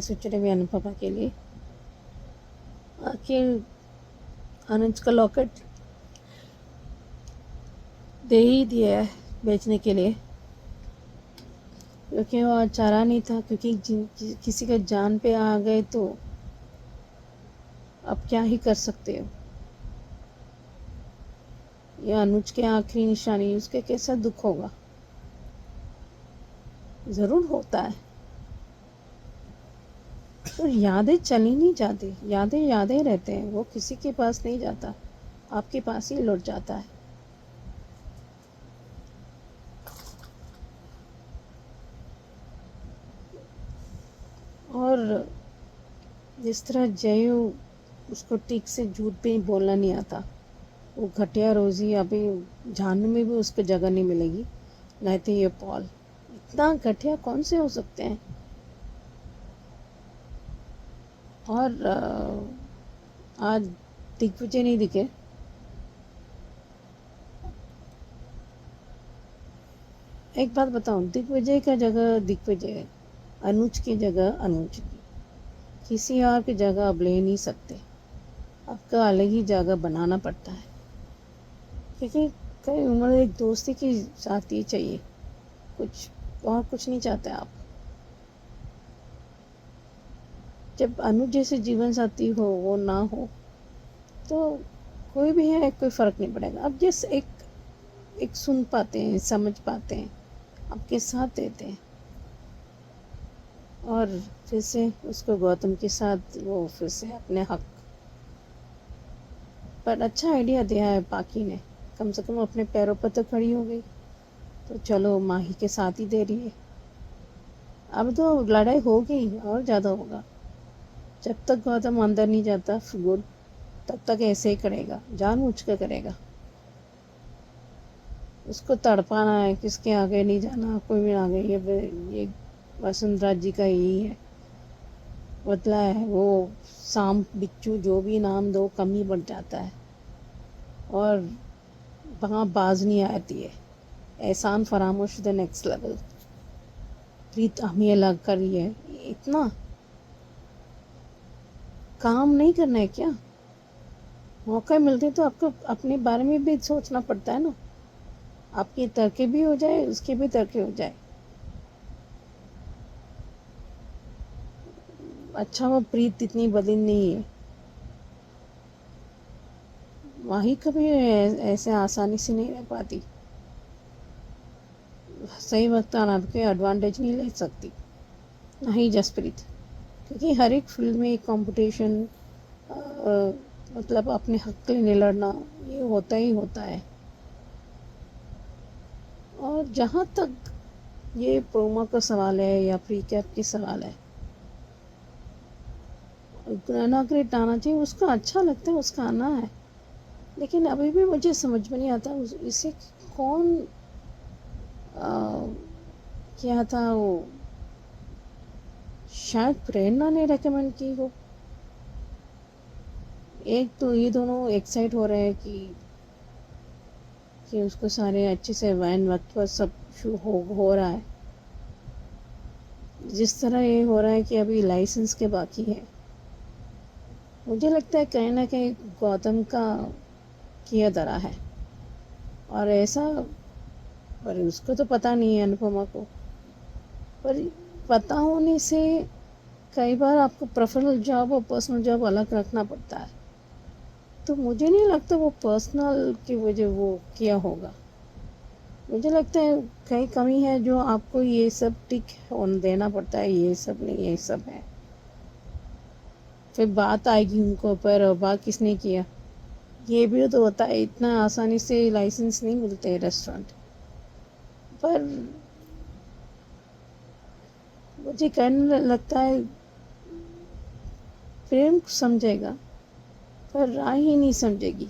सोच रहे भी अनुपमा के लिए। आखिर अनुज का लॉकेट दे ही दिया है बेचने के लिए, क्योंकि वो चारा नहीं था, क्योंकि किसी का जान पे आ गए तो अब क्या ही कर सकते हो। ये अनुज के आखिरी निशानी, उसके कैसा दुख होगा। ज़रूर होता है, तो यादें चली नहीं जाती, यादें यादें रहते हैं, वो किसी के पास नहीं जाता, आपके पास ही लौट जाता है। और जिस तरह जयू, उसको ठीक से झूठ भी बोलना नहीं आता, वो घटिया रोज़ी अभी जानने में भी उसको जगह नहीं मिलेगी। नहीं तो ये पॉल, इतना घटिया कौन से हो सकते हैं। और आज दिग्विजय नहीं दिखे। एक बात बताऊं, दिग्विजय का जगह दिग्विजय, अनुज की जगह अनुज की, किसी और की जगह अब ले नहीं सकते। आपका अलग ही जगह बनाना पड़ता है, क्योंकि कई उम्र एक दोस्ती की साथी चाहिए, कुछ और कुछ नहीं चाहते आप। जब अनुज जैसे जीवन साथी हो वो ना हो तो कोई भी है कोई फ़र्क नहीं पड़ेगा। अब जिस एक सुन पाते हैं, समझ पाते हैं, आपके साथ देते हैं, और फिर से उसको गौतम के साथ वो फिर से अपने हक पर अच्छा आइडिया दिया है पाकी ने, कम से कम अपने पैरों पर तो खड़ी हो गई। तो चलो माही के साथ ही दे रही है, अब तो लड़ाई होगी और ज़्यादा होगा। जब तक गौतम अंदर नहीं जाता गुड, तब तक ऐसे ही करेगा, जानबूझ कर करेगा। उसको तड़पाना है, किसके आगे नहीं जाना, कोई भी आगे। ये वसुंधरा जी का यही है, बदला है। वो सांप बिच्छू जो भी नाम दो कम ही बढ़ जाता है, और वहाँ बाज नहीं आती है। एहसान फरामोश द नेक्स्ट लेवल। प्रीत हमें अलग करी है, इतना काम नहीं करना है क्या? मौका मिलते तो आपको अपने बारे में भी सोचना पड़ता है ना, आपकी तरके भी हो जाए, उसके भी तरके हो जाए। अच्छा वो प्रीत इतनी बदली नहीं है, वही कभी ऐसे आसानी से नहीं रह पाती, सही वक्त आना पे एडवांटेज नहीं ले सकती, नहीं जसप्रीत। क्योंकि हर एक फील्ड में एक कंपटीशन, मतलब अपने हक के लिए लड़ना, ये होता ही होता है। और जहाँ तक ये प्रोमो का सवाल है या प्री कैप की सवाल है, ग्रेट आना चाहिए, उसका अच्छा लगता है, उसका आना है। लेकिन अभी भी मुझे समझ में नहीं आता इसे कौन क्या था वो, शायद प्रेरणा ने रेकमेंड की हो। एक तो ये दोनों एक्साइट हो रहे हैं कि उसको सारे अच्छे से वैन वक्त पर सब शू हो रहा है। जिस तरह ये हो रहा है कि अभी लाइसेंस के बाकी है, मुझे लगता है कहीं ना कहीं गौतम का किया धरा है। और ऐसा, पर उसको तो पता नहीं है अनुपमा को, पर पता होने से कई बार आपको प्रोफेशनल जॉब और पर्सनल जॉब अलग रखना पड़ता है। तो मुझे नहीं लगता वो पर्सनल की वजह वो किया होगा। मुझे लगता है कहीं कमी है जो आपको ये सब टिक देना पड़ता है, ये सब नहीं, ये सब है। फिर बात आएगी उनको पर, बात किसने किया, ये भी तो होता है। इतना आसानी से लाइसेंस नहीं मिलते रेस्टोरेंट पर। मुझे कहने लगता है प्रेम समझेगा, पर राह ही नहीं समझेगी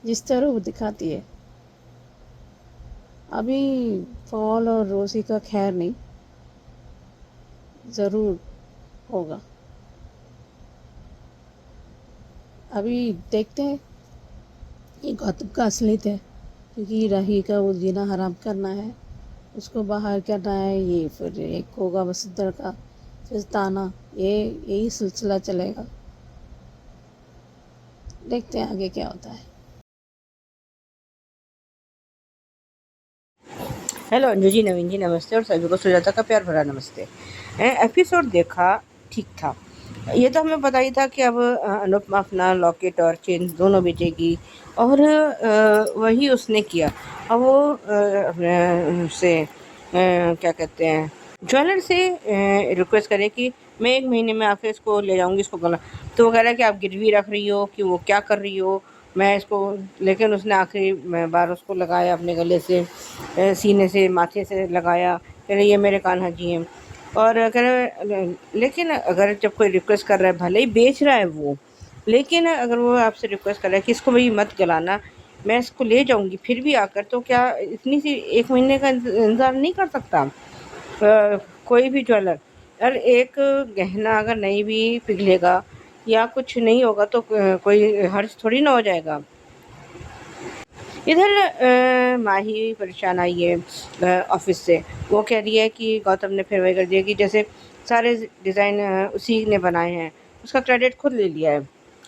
जिस तरह वो दिखाती है। अभी पॉल और रोजी का खैर नहीं, ज़रूर होगा। अभी देखते हैं ये गौतम का असलियत है, क्योंकि राही का वो जीना हराम करना है, उसको बाहर करना है। ये फिर एक होगा वसुंधरा का फिर ताना, ये यही सिलसिला चलेगा। देखते हैं आगे क्या होता है। हेलो अंजू जी, नवीन जी नमस्ते, और सभी को सुजाता का प्यार भरा नमस्ते। एपिसोड देखा, ठीक था। ये तो हमें पता ही था कि अब अनुपमा अपना लॉकेट और चेन दोनों बेचेगी, और वही उसने किया। अब वो अपने से क्या कहते हैं, ज्वेलर से रिक्वेस्ट करे कि मैं 1 महीने में आके इसको ले जाऊंगी, इसको गला। तो वो कह रहा है कि आप गिरवी रख रही हो कि वो क्या कर रही हो, मैं इसको। लेकिन उसने आखिरी बार उसको लगाया अपने गले से, सीने से, माथे से लगाया। कह रहे ये मेरे कान्हा जी हैं। और कह रहे लेकिन अगर जब कोई रिक्वेस्ट कर रहा है, भले ही बेच रहा है वो, लेकिन अगर वो आपसे रिक्वेस्ट कर रहा है कि इसको भाई मत गलाना, मैं इसको ले जाऊंगी फिर भी आकर, तो क्या इतनी सी 1 महीने का इंतजार नहीं कर सकता कोई भी ज्वेलर? और एक गहना अगर नहीं भी पिघलेगा या कुछ नहीं होगा तो कोई हर्ज थोड़ी ना हो जाएगा। इधर माही परेशान आई है ऑफिस से। वो कह रही है कि गौतम ने फिर वही कर दिया कि जैसे सारे डिज़ाइन उसी ने बनाए हैं, उसका क्रेडिट खुद ले लिया है।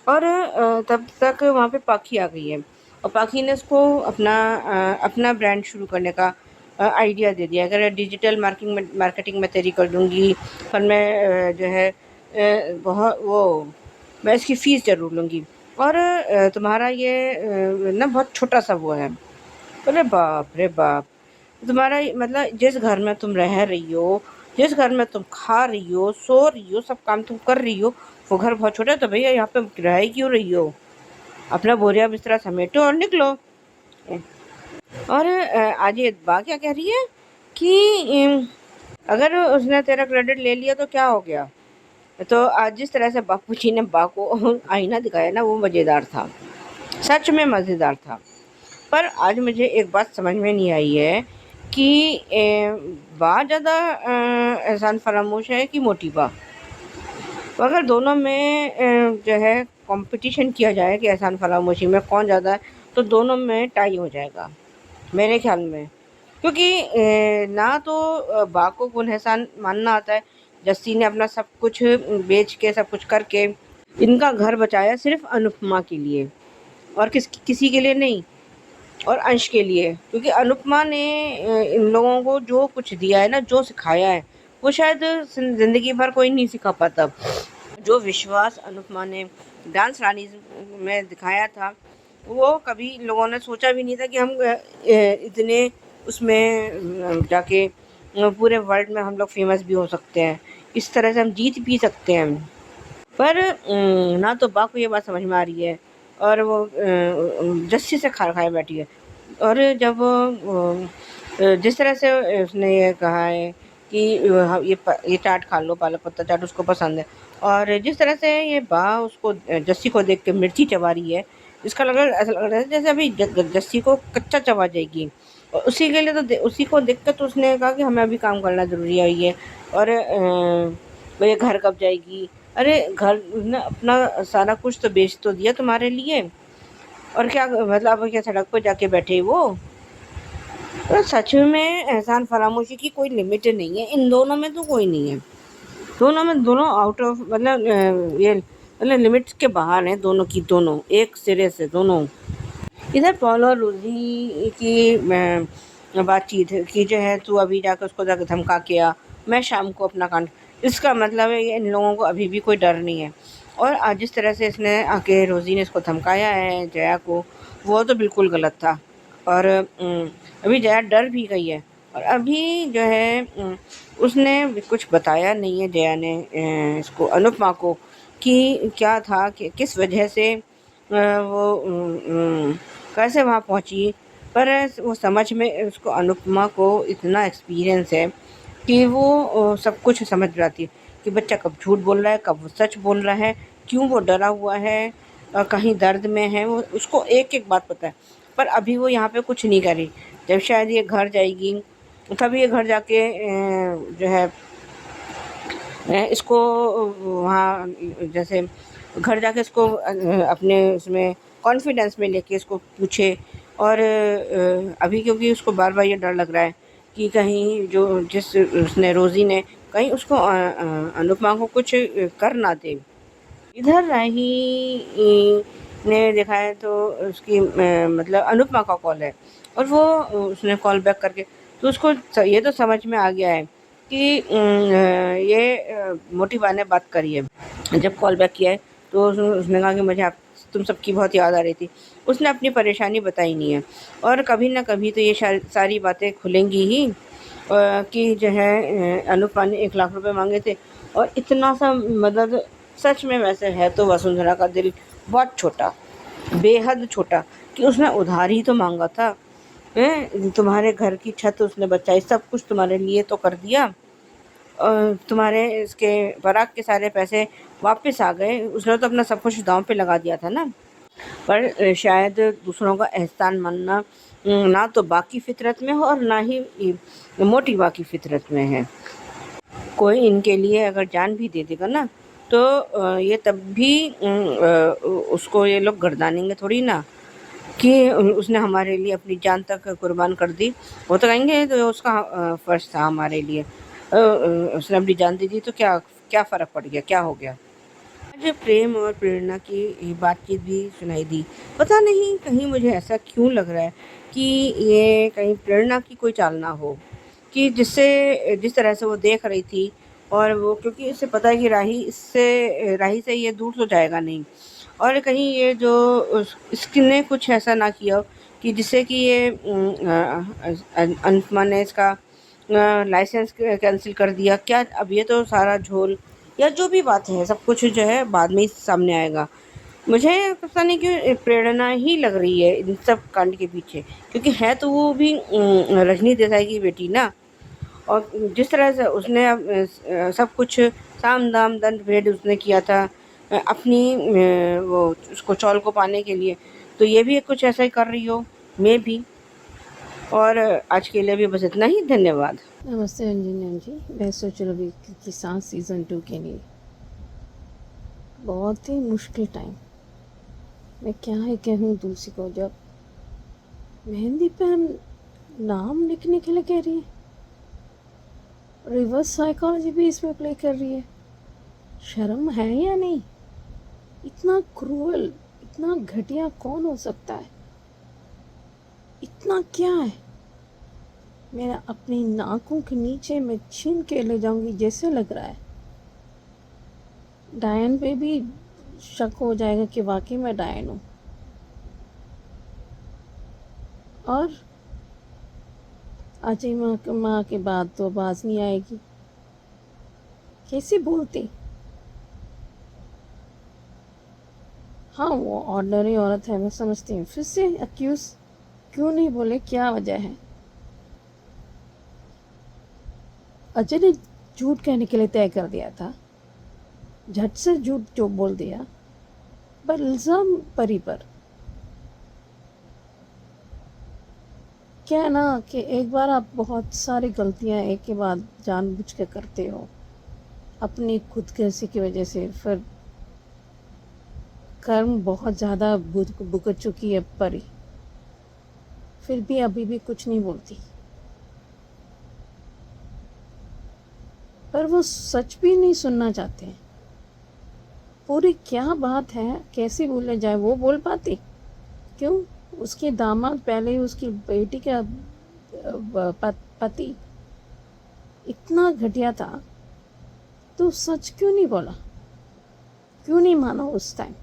और तब तक वहाँ पे पाखी आ गई है, और पाखी ने उसको अपना ब्रांड शुरू करने का आइडिया दे दिया। अगर डिजिटल मार्केटिंग मैं तेरी कर दूँगी, पर मैं जो है बहुत वो मैं इसकी फ़ीस ज़रूर लूँगी, और तुम्हारा ये ना बहुत छोटा-सा वो है। अरे बाप रे बाप! तुम्हारा मतलब जिस घर में तुम रह रही हो, जिस घर में तुम खा रही हो, सो रही हो, सब काम तुम कर रही हो, वो घर बहुत छोटा है, तो भैया यहाँ पे रह ही क्यों रही हो? अपना बोरिया बिस्तरा समेटो और निकलो। और आज ये बा क्या कह रही है कि अगर उसने तेरा क्रेडिट ले लिया तो क्या हो गया? तो आज जिस तरह से बापू जी ने बा को आईना दिखाया ना, वो मज़ेदार था, सच में मज़ेदार था। पर आज मुझे एक बात समझ में नहीं आई है कि बा ज़्यादा एहसान फरामोश है कि मोटी बा? तो अगर दोनों में जो है कंपटीशन किया जाए कि एहसान फरामोशी में कौन ज़्यादा है, तो दोनों में टाई हो जाएगा मेरे ख्याल में। क्योंकि ना तो बा को गुल एहसान मानना आता है। जस्सी ने अपना सब कुछ बेच के, सब कुछ करके इनका घर बचाया सिर्फ अनुपमा के लिए, और किसी के लिए नहीं, और अंश के लिए। क्योंकि अनुपमा ने इन लोगों को जो कुछ दिया है ना, जो सिखाया है, वो शायद ज़िंदगी भर कोई नहीं सिखा पाता। जो विश्वास अनुपमा ने डांस रानी में दिखाया था, वो कभी लोगों ने सोचा भी नहीं था कि हम इतने उसमें जाके पूरे वर्ल्ड में हम लोग फेमस भी हो सकते हैं, इस तरह से हम जीत भी सकते हैं। पर ना तो बा को ये बात समझ में आ रही है, और वो जस्सी से खार खाए बैठी है। और जब जिस तरह से उसने ये कहा है कि ये चाट खा लो, पालक पत्ता चाट उसको पसंद है, और जिस तरह से ये बा उसको जस्सी को देख के मिर्ची चबा रही है, इसका लग रहा ऐसा लग रहा है जैसे अभी जस्सी को कच्चा चबा जाएगी। और उसी के लिए तो उसी को देख कर तो उसने कहा कि हमें अभी काम करना ज़रूरी है ये, और ये घर कब जाएगी? अरे घर ने अपना सारा कुछ तो बेच तो दिया तुम्हारे लिए, और क्या मतलब अब क्या सड़क पर जाके बैठे वो? तो सच में एहसान फरामोशी की कोई लिमिट नहीं है, इन दोनों में तो कोई नहीं है। दोनों आउट ऑफ मतलब ये मतलब लिमिट्स के बाहर हैं दोनों की दोनों, एक सिरे से दोनों। इधर पॉल और रोज़ी की बातचीत कि जो है तू अभी जाकर उसको जाकर धमका के आ, मैं शाम को अपना कांड। इसका मतलब है इन लोगों को अभी भी कोई डर नहीं है। और आज जिस तरह से इसने आके रोज़ी ने इसको धमकाया है जया को, वो तो बिल्कुल गलत था। और अभी जया डर भी गई है, और अभी जो है उसने भी कुछ बताया नहीं है जया ने इसको अनुपमा को कि क्या था कि किस वजह से वो कैसे वहाँ पहुँची। पर वो समझ में उसको अनुपमा को इतना एक्सपीरियंस है कि वो सब कुछ समझ जाती है कि बच्चा कब झूठ बोल रहा है, कब वो सच बोल रहा है, क्यों वो डरा हुआ है, कहीं दर्द में है, वो उसको एक-एक बात पता है। पर अभी वो यहाँ पे कुछ नहीं कर रही। जब शायद ये घर जाएगी, तब ये घर जाके जो है इसको वहाँ जैसे घर जाके इसको अपने उसमें कॉन्फिडेंस में लेके इसको पूछे। और अभी क्योंकि उसको बार बार ये डर लग रहा है कि कहीं जो जिस उसने रोज़ी ने कहीं उसको अनुपमा को कुछ कर ना दे। इधर राही ने देखा है तो उसकी मतलब अनुपमा का कॉल है और वो उसने कॉल बैक करके तो उसको ये तो समझ में आ गया है कि ये मोटी बहन ने बात करी है। जब कॉल बैक किया है तो उसने कहा कि मुझे आप तुम सबकी बहुत याद आ रही थी। उसने अपनी परेशानी बताई नहीं है और कभी ना कभी तो ये सारी बातें खुलेंगी ही कि जो है अनुपमा ने 1 लाख रुपए मांगे थे और इतना सा मदद सच में वैसे है तो वसुंधरा का दिल बहुत छोटा, बेहद छोटा कि उसने उधार ही तो मांगा था। तुम्हारे घर की छत उसने बचाई, सब कुछ तुम्हारे लिए तो कर दिया और तुम्हारे इसके बारात के सारे पैसे वापस आ गए। उसने तो अपना सब कुछ दांव पे लगा दिया था ना। पर शायद दूसरों का एहसान मानना ना तो बाकी फितरत में हो और ना ही मोटी बाकी फितरत में है। कोई इनके लिए अगर जान भी दे देगा ना तो ये तब भी उसको ये लोग गर्दानेंगे थोड़ी ना कि उसने हमारे लिए अपनी जान तक कुर्बान कर दी। वो तो कहेंगे तो उसका फ़र्ज़ था हमारे लिए। उसने अपनी जान दे दी तो क्या क्या फ़र्क पड़ गया, क्या हो गया? आज प्रेम और प्रेरणा की बातचीत भी सुनाई दी। पता नहीं कहीं मुझे ऐसा क्यों लग रहा है कि ये कहीं प्रेरणा की कोई चाल ना हो कि जिस तरह से वो देख रही थी और वो क्योंकि उसे पता है कि राही से ये दूर तो जाएगा नहीं और कहीं ये जो इसने कुछ ऐसा ना किया हो कि जिससे कि ये अनुपमा ने इसका लाइसेंस कैंसिल कर दिया। क्या अब ये तो सारा झोल या जो भी बात है सब कुछ जो है बाद में ही सामने आएगा। मुझे पता नहीं क्यों प्रेरणा ही लग रही है इन सब कांड के पीछे क्योंकि है तो वो भी रजनी देसाई की बेटी ना। और जिस तरह से उसने सब कुछ साम दाम दंड भेद उसने किया था अपनी वो उसको चौल को पाने के लिए तो ये भी कुछ ऐसा ही कर रही हो मैं भी। और आज के लिए भी बस इतना ही। धन्यवाद। नमस्ते अंजन जी, मैं सोच रही कि किसान सीज़न 2 के लिए बहुत ही मुश्किल टाइम। मैं क्या ही कहूँ तुलसी को, जब मेहंदी पे हम नाम लिखने के लिए कह रही है, रिवर्स साइकोलॉजी भी इसमें प्ले कर रही है। शर्म है या नहीं? इतना क्रूअल, इतना घटिया कौन हो सकता है? इतना क्या है? मेरा अपनी नाकों के नीचे मैं छीन के ले जाऊंगी जैसे लग रहा है। डायन पे भी शक हो जाएगा कि वाकई मैं डायन हूँ। और अजय माँ के बाद तो आवाज़ नहीं आएगी। कैसे बोलती? हाँ, वो ऑर्डिनरी औरत है, मैं समझती हूँ। फिर से अक्यूज क्यों नहीं बोले? क्या वजह है? अजय ने झूठ कहने के लिए तय कर दिया था, झट से झूठ जो बोल दिया, पर इल्ज़ाम परी पर। क्या है ना कि एक बार आप बहुत सारी गलतियां एक के बाद जानबूझ के करते हो अपनी खुदगर्जी की वजह से, फिर कर्म बहुत ज़्यादा भुगत चुकी है परी, फिर भी अभी भी कुछ नहीं बोलती। पर वो सच भी नहीं सुनना चाहते हैं। पूरी क्या बात है, कैसे बोले जाए? वो बोल पाती? क्यों? उसके दामाद पहले ही उसकी बेटी का पति इतना घटिया था तो सच क्यों नहीं बोला? क्यों नहीं माना उस टाइम?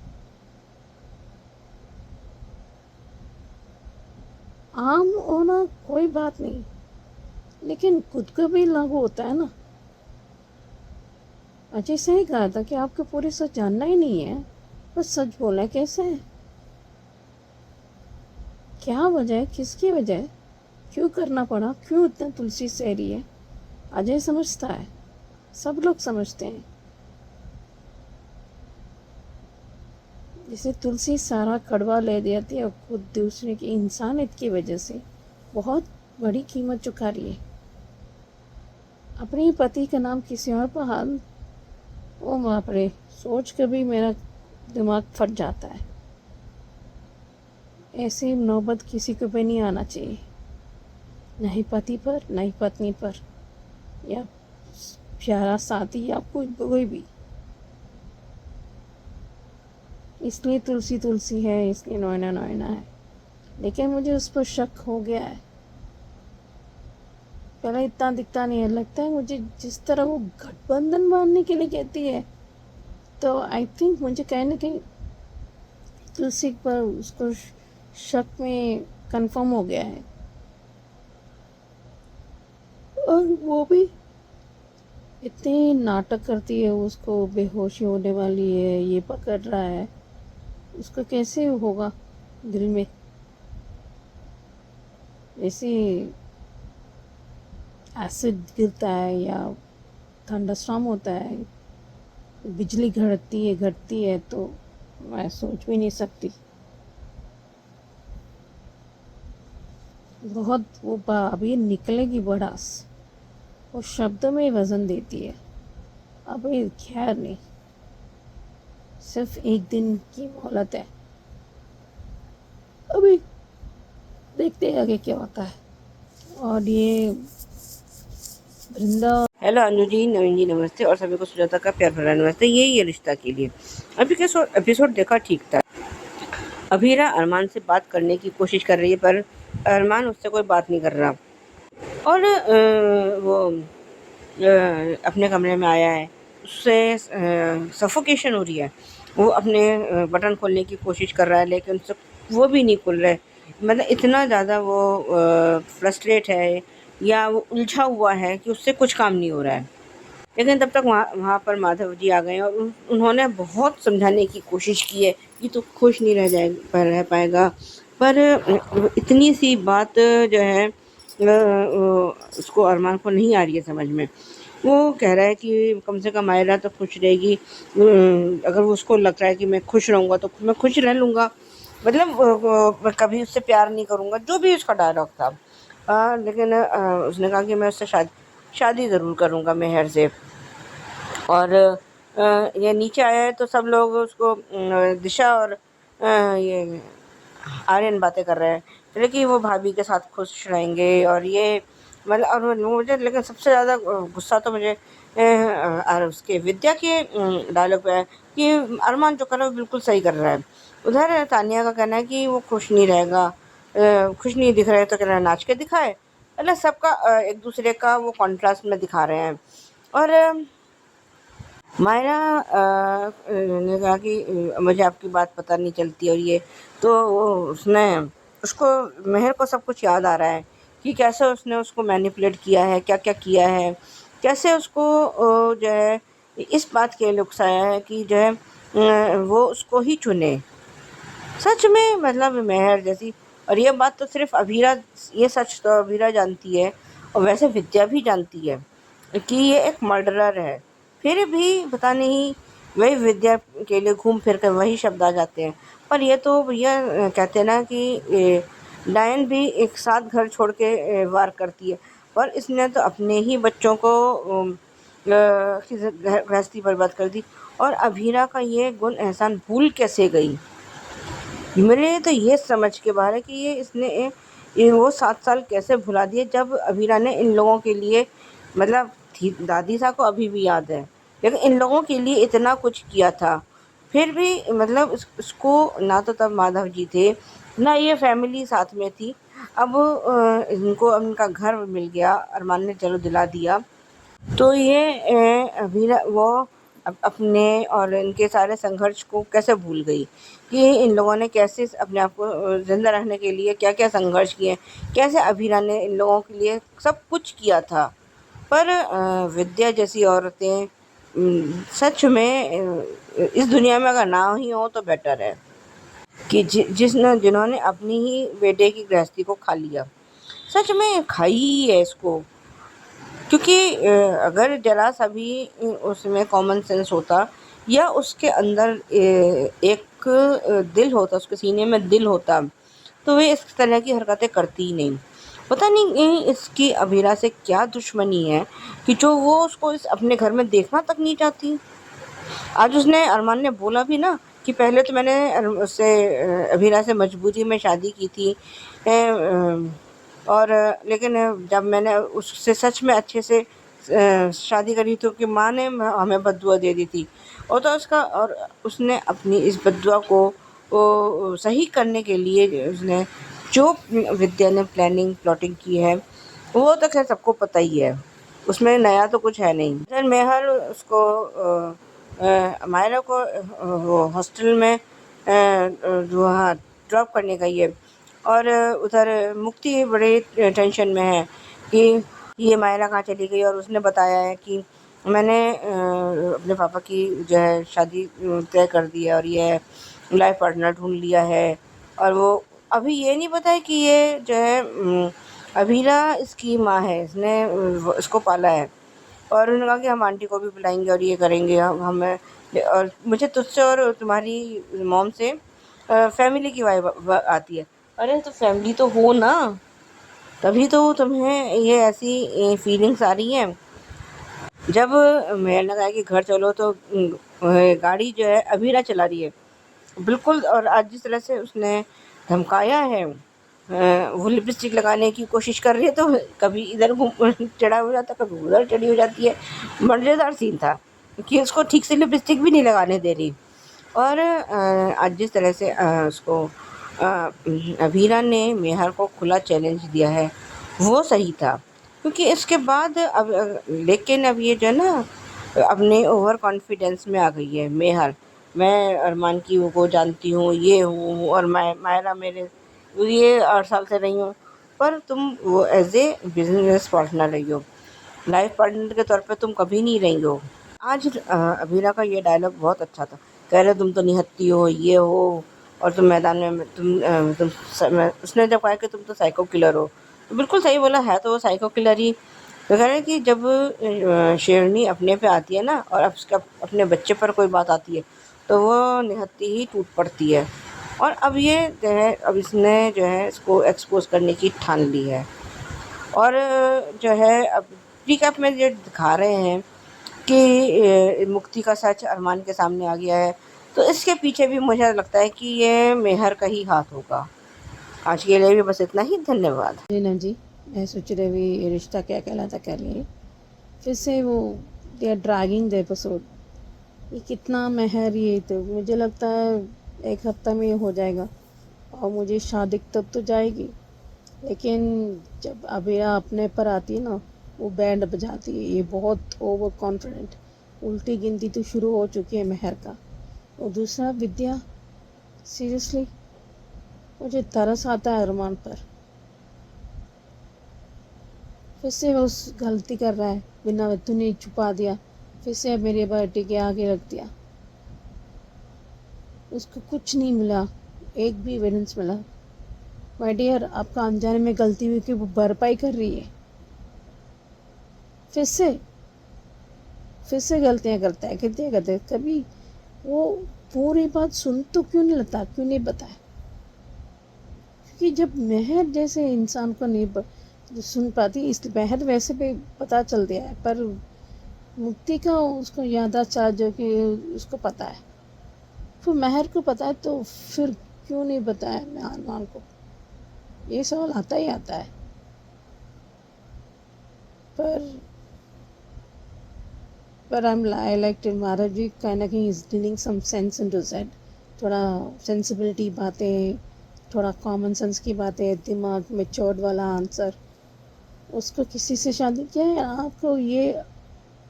आम होना कोई बात नहीं, लेकिन खुद को भी लागू होता है ना। अजय सही कहा था कि आपको पूरी सच जानना ही नहीं है, बस सच बोला कैसे है? क्या वजह? किसकी वजह? क्यों करना पड़ा? क्यों इतना तुलसी सह रही है? अजय समझता है, सब लोग समझते हैं। जिसे तुलसी सारा कड़वा ले देती है और खुद दूसरे की इंसानियत की वजह से बहुत बड़ी कीमत चुका रही है। अपने पति का नाम किसी और पर हाथ, ओ बाप रे, सोच कर भी मेरा दिमाग फट जाता है। ऐसी नौबत किसी को भी नहीं आना चाहिए। न ही पति पर, न ही पत्नी पर, या प्यारा साथी, या कोई भी। इसलिए तुलसी तुलसी है, इसलिए नोएना नोएना है। लेकिन मुझे उस पर शक हो गया है। पहले इतना दिखता नहीं है, लगता है मुझे जिस तरह वो गठबंधन बांधने के लिए कहती है, तो आई थिंक मुझे कहीं ना कहीं तुलसी पर उसको शक में कंफर्म हो गया है। और वो भी इतने नाटक करती है, उसको बेहोशी होने वाली है, ये पकड़ रहा है, उसको कैसे होगा दिल में। ऐसे एसिड गिरता है या थंडरस्टॉर्म होता है, बिजली घटती है, तो मैं सोच भी नहीं सकती। बहुत वो अभी निकलेगी बड़ास, वो शब्द में वजन देती है। अभी खैर नहीं, सिर्फ एक दिन की मोहलत है। अभी देखते हैं आगे क्या होता है। और ये वृंदा। हेलो अनु जी, नवीन जी नमस्ते, और सभी को सुजाता का प्यार भरा नमस्ते। ये रिश्ता के लिए अभी का एपिसोड देखा ठीक था। अभीरा अरमान से बात करने की कोशिश कर रही है, पर अरमान उससे कोई बात नहीं कर रहा। और वो अपने कमरे में आया है, उससे सफोकेशन हो रही है। वो अपने बटन खोलने की कोशिश कर रहा है, लेकिन उससे वो भी नहीं खुल रहा है। मतलब इतना ज़्यादा वो फ्रस्ट्रेट है या वो उलझा हुआ है कि उससे कुछ काम नहीं हो रहा है। लेकिन तब तक वहाँ पर माधव जी आ गए और उन्होंने बहुत समझाने की कोशिश की है कि तो खुश नहीं रह पाएगा। पर इतनी सी बात जो है उसको अरमान को नहीं आ रही है समझ में। वो कह रहा है कि कम से कम मायरा तो खुश रहेगी। अगर वो उसको लग रहा है कि मैं खुश रहूँगा तो मैं खुश रह लूँगा, मतलब मैं कभी उससे प्यार नहीं करूँगा, जो भी उसका डायलॉग था। लेकिन उसने कहा कि मैं उससे शादी ज़रूर करूँगा मेहर से। और ये नीचे आया है तो सब लोग उसको दिशा और ये आर्यन बातें कर रहे हैं, चले कि वो भाभी के साथ खुश रहेंगे। और ये मतलब और मुझे लेकिन सबसे ज़्यादा गुस्सा तो मुझे उसके विद्या के डायलॉग पे है कि अरमान जो कर रहा है वो बिल्कुल सही कर रहा है। उधर तानिया का कहना है कि वो खुश नहीं रहेगा, खुश नहीं दिख रहा है तो कह रहा है नाच के दिखाए। मतलब सबका एक दूसरे का वो कॉन्ट्रास्ट में दिखा रहे हैं। और मायरा ने कहा कि मुझे आपकी बात पता नहीं चलती। और ये तो उसने उसको मेहर को सब कुछ याद आ रहा है कि कैसे उसने उसको मैनिपुलेट किया है, क्या क्या किया है, कैसे उसको जो है इस बात के लिए उकसाया है कि जो है वो उसको ही चुने। सच में मतलब मेहर जैसी, और ये बात तो सिर्फ अभीरा, ये सच तो अभीरा जानती है और वैसे विद्या भी जानती है कि ये एक मर्डरर है। फिर भी पता नहीं वही विद्या के लिए घूम फिर कर वही शब्द आ जाते हैं। पर ये तो भैया कहते हैं ना कि डायन भी एक साथ घर छोड़ के वार करती है, पर इसने तो अपने ही बच्चों को की गृहस्थी बर्बाद कर दी। और अभीरा का ये गुण एहसान भूल कैसे गई, मेरे लिए तो ये समझ के बाहर है कि ये वो 7 साल कैसे भुला दिए जब अभीरा ने इन लोगों के लिए, मतलब दादी साहब को अभी भी याद है, लेकिन इन लोगों के लिए इतना कुछ किया था। फिर भी मतलब उसको ना तो तब माधव जी थे, ना ये फैमिली साथ में थी। अब इनको इनका घर मिल गया, अरमान ने चलो दिला दिया, तो ये अभीरा वो अपने और इनके सारे संघर्ष को कैसे भूल गई कि इन लोगों ने कैसे अपने आप को ज़िंदा रखने के लिए क्या क्या संघर्ष किए, कैसे अभीरा ने इन लोगों के लिए सब कुछ किया था। पर विद्या जैसी औरतें सच में इस दुनिया में अगर ना ही हो तो बेटर है कि जिन्होंने अपनी ही बेटे की गृहस्थी को खा लिया। सच में खाई है इसको, क्योंकि अगर ज़रा सा भी उसमें कॉमन सेंस होता या उसके अंदर एक दिल होता, उसके सीने में दिल होता, तो वे इस तरह की हरकतें करती ही नहीं। पता नहीं इसकी अभीरा से क्या दुश्मनी है कि जो वो उसको इस अपने घर में देखना तक नहीं चाहती। आज उसने अरमान ने बोला भी ना कि पहले तो मैंने उससे अभीरा से मजबूरी में शादी की थी, और लेकिन जब मैंने उससे सच में अच्छे से शादी करी तो कि माँ ने हमें बद्दुआ दे दी थी। और तो उसका और उसने अपनी इस बद्दुआ को सही करने के लिए उसने जो विद्या ने प्लानिंग प्लॉटिंग की है वो तो खैर सबको पता ही है, उसमें नया तो कुछ है नहीं। फिर मेहर उसको मायरा को वो हॉस्टल में जो वहाँ ड्रॉप करने गई है। और उधर मुक्ति बड़े टेंशन में है कि ये मायरा कहाँ चली गई। और उसने बताया है कि मैंने अपने पापा की जो है शादी तय कर दी है और ये लाइफ पार्टनर ढूंढ लिया है। और वो अभी ये नहीं पता है कि ये जो है अभीरा इसकी माँ है, इसने इसको पाला है। और उन्होंने कहा कि हम आंटी को भी बुलाएंगे और ये करेंगे, हम हमें और मुझे तुझसे और तुम्हारी मॉम से फैमिली की वाइब आती है। अरे तो फैमिली तो हो ना, तभी तो तुम्हें ये ऐसी फीलिंग्स आ रही हैं। जब मैंने कहा कि घर चलो तो गाड़ी जो है अभीरा चला रही है बिल्कुल। और आज जिस तरह से उसने धमकाया है, वो लिपस्टिक लगाने की कोशिश कर रही है तो कभी इधर घूम चढ़ा हो जाता, कभी उधर चढ़ी हो जाती है। मज़ेदार सीन था कि उसको ठीक से लिपस्टिक भी नहीं लगाने दे रही। और आज जिस तरह से उसको अभीरा ने मेहर को खुला चैलेंज दिया है वो सही था। क्योंकि इसके बाद अब लेकिन अब ये जो है ना अपने ओवर कॉन्फिडेंस में आ गई है मेहर। मैं अरमान की को जानती हूँ, ये हूँ, और मैं मायरा मेरे ये 8 साल से रही हूँ। पर तुम वो एज ए बिजनेस पार्टनर रही हो, लाइफ पार्टनर के तौर पे तुम कभी नहीं रही हो। आज अभीरा का ये डायलॉग बहुत अच्छा था। कह रहे तुम तो निहत्ती हो, ये हो, और तुम मैदान में उसने जब कहा कि तुम तो साइको किलर हो, तो बिल्कुल सही बोला है, तो वो साइको किलर ही। तो कह रहे हैं कि जब शेरनी अपने पे आती है ना और अब उसके अपने बच्चे पर कोई बात आती है तो वो निहत्ती ही टूट पड़ती है। और अब ये जो है अब इसने जो है इसको एक्सपोज करने की ठान ली है। और जो है अब रिकैप में ये दिखा रहे हैं कि मुक्ति का सच अरमान के सामने आ गया है। तो इसके पीछे भी मुझे लगता है कि ये मेहर का ही हाथ होगा। आज के लिए भी बस इतना ही, धन्यवाद। रीना जी, मैं सोच रही भी ये रिश्ता क्या कहलाता कर लिए फिर से वो they are dragging the episode. ये कितना महर, ये तो मुझे लगता है 1 हफ्ता में हो जाएगा और मुझे शादी तब तो जाएगी। लेकिन जब अबीरा अपने पर आती है ना, वो बैंड बजाती है। ये बहुत ओवर कॉन्फिडेंट, उल्टी गिनती तो शुरू हो चुकी है महर का। और दूसरा विद्या, सीरियसली मुझे तरस आता है अरमान पर। फिर से वो उस गलती कर रहा है, बिना तूने छुपा दिया, फिर से मेरे बर्थडे के आगे रख दिया। उसको कुछ नहीं मिला, एक भी एविडेंस मिला। माय डियर, आपका अनजाने में गलती हुई कि वो भरपाई कर रही है। फिर से गलतियाँ करता है, गलतियाँ करते हैं। कभी वो पूरी बात सुन तो क्यों नहीं लेता, क्यों नहीं बताया? क्योंकि जब मेहर जैसे इंसान को नहीं सुन पाती, इस मेहर वैसे भी पता चल दिया है, पर मुक्ति का उसको याददाश्त जो कि उसको पता है, फिर मेहर को पता है, तो फिर क्यों नहीं बताया मैं अरमान को? ये सवाल आता ही आता है। पर आई लाइक टिल महाराज जी कहीं ना कहीं is dealing some sense into set. थोड़ा सेंसिबिलिटी बातें, थोड़ा कॉमन सेंस की बातें, दिमाग में चोट वाला आंसर। उसको किसी से शादी किया है आपको? ये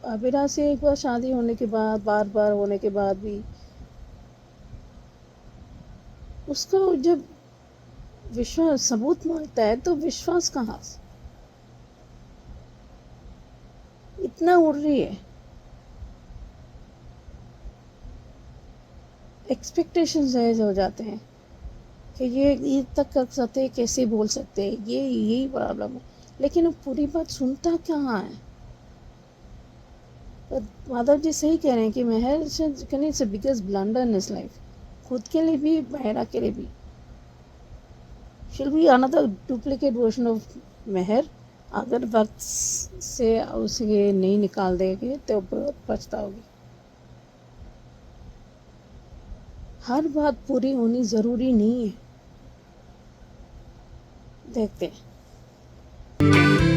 अबिरा से एक बार शादी होने के बाद, बार बार होने के बाद भी उसको जब विश्वास सबूत मांगता है तो विश्वास कहाँ से? इतना उड़ रही है, एक्सपेक्टेशन जायज़ हो जाते हैं कि ये तक कर सकते हैं, कैसे बोल सकते हैं, ये यही प्रॉब्लम है। लेकिन वो पूरी बात सुनता कहाँ है? तो माधव जी सही कह रहे हैं कि Mehar it's biggest blunder in his life, खुद के लिए भी, मेहरा के लिए भी। she'll be another duplicate version of मेहर अगर वक्त से उसे नहीं निकाल देंगे तो बहुत पछताओगी। हर बात पूरी होनी ज़रूरी नहीं है। देखते हैं। है।